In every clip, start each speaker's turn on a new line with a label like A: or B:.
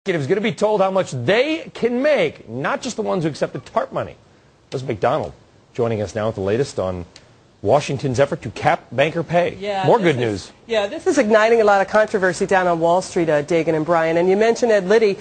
A: Executives going to be told how much they can make, not just the ones who accept the TARP money. Liz McDonald joining us now with the latest on Washington's effort to cap banker pay. More good news.
B: This is igniting a lot of controversy down on Wall Street, Dagan and Brian. And you mentioned Ed Liddy.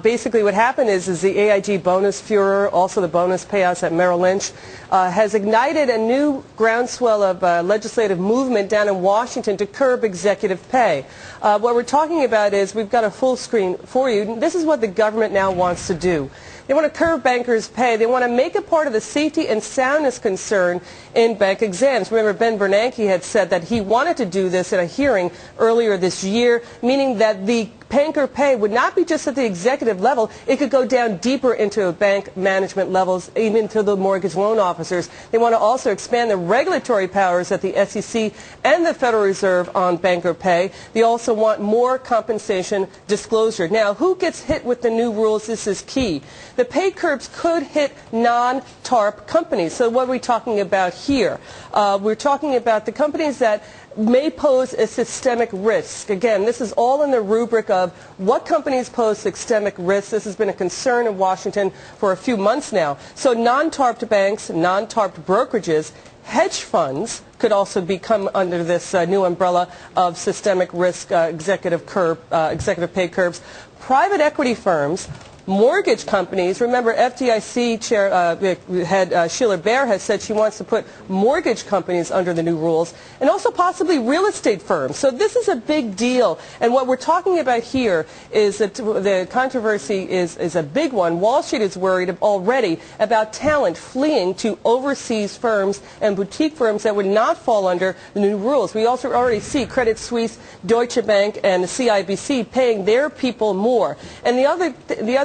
B: Basically what happened is the AIG bonus furor, also the bonus payouts at Merrill Lynch, has ignited a new groundswell of legislative movement down in Washington to curb executive pay. What we're talking about is, we've got a full screen for you. This is what the government now wants to do. They want to curb bankers' pay. They want to make it part of the safety and soundness concern in bank exams. Remember, Ben Bernanke had said that he wanted to do this at a hearing earlier this year, meaning that the banker pay would not be just at the executive level. It could go down deeper into bank management levels, even to the mortgage loan officers. They want to also expand the regulatory powers at the SEC and the Federal Reserve on banker pay. They also want more compensation disclosure. Now, who gets hit with the new rules? This is key. The pay curbs could hit non-TARP companies. So what are we talking about here? We're talking about the companies that may pose a systemic risk. Again, this is all in the rubric of what companies pose systemic risks. This has been a concern in Washington for a few months now. So non-TARP banks, non-TARP brokerages, hedge funds could also become under this new umbrella of systemic risk executive pay curbs. Private equity firms, mortgage companies. Remember, FDIC head Sheila Bair has said she wants to put mortgage companies under the new rules, and also possibly real estate firms. So this is a big deal. And what we're talking about here is that the controversy is a big one. Wall Street is worried already about talent fleeing to overseas firms and boutique firms that would not fall under the new rules. We also already see Credit Suisse, Deutsche Bank, and the CIBC paying their people more. And the other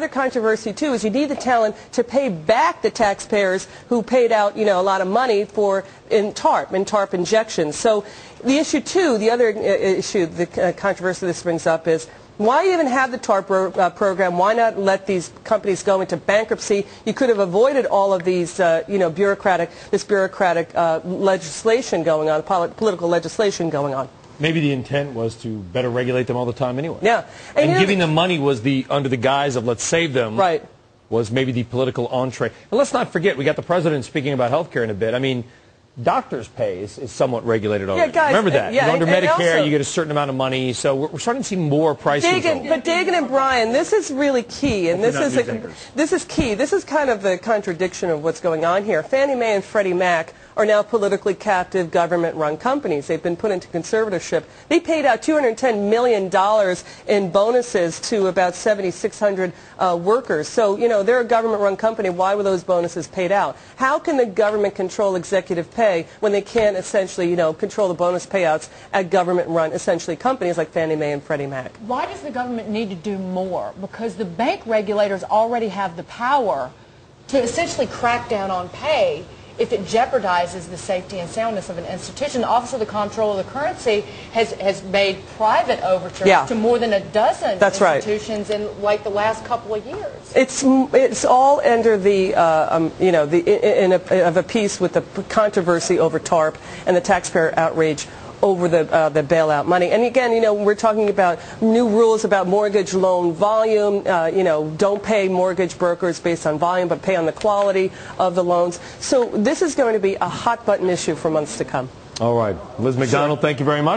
B: controversy too is you need the talent to pay back the taxpayers who paid out, a lot of money in TARP injections. So the issue too, the other issue, the controversy this brings up is, why even have the TARP program? Why not let these companies go into bankruptcy? You could have avoided all of these, bureaucratic legislation going on, political legislation going on.
A: Maybe the intent was to better regulate them all the time anyway.
B: Yeah.
A: And giving them money was under the guise of let's save them.
B: Right.
A: Was maybe the political entree. And let's not forget, we got the president speaking about health care in a bit. I mean, doctors' pay is somewhat regulated already.
B: Yeah, guys,
A: remember that. Under Medicare,
B: also,
A: you get a certain amount of money. So we're starting to see more price control.
B: But Dagan and Brian, this is really key. And this is key. This is kind of the contradiction of what's going on here. Fannie Mae and Freddie Mac are now politically captive government-run companies. They've been put into conservatorship. They paid out $210 million in bonuses to about 7,600 workers. So, they're a government-run company. Why were those bonuses paid out? How can the government control executive pay when they can't essentially, control the bonus payouts at government-run, essentially, companies like Fannie Mae and Freddie Mac?
C: Why does the government need to do more? Because the bank regulators already have the power to essentially crack down on pay if it jeopardizes the safety and soundness of an institution. The Office of the Comptroller of the Currency has made private overtures to more than a dozen institutions in like the last couple of years.
B: It's all under the of a piece with the controversy over TARP and the taxpayer outrage over the bailout money. And again, we're talking about new rules about mortgage loan volume. Don't pay mortgage brokers based on volume, but pay on the quality of the loans. So this is going to be a hot button issue for months to come.
A: All right. Liz McDonald, thank you very much.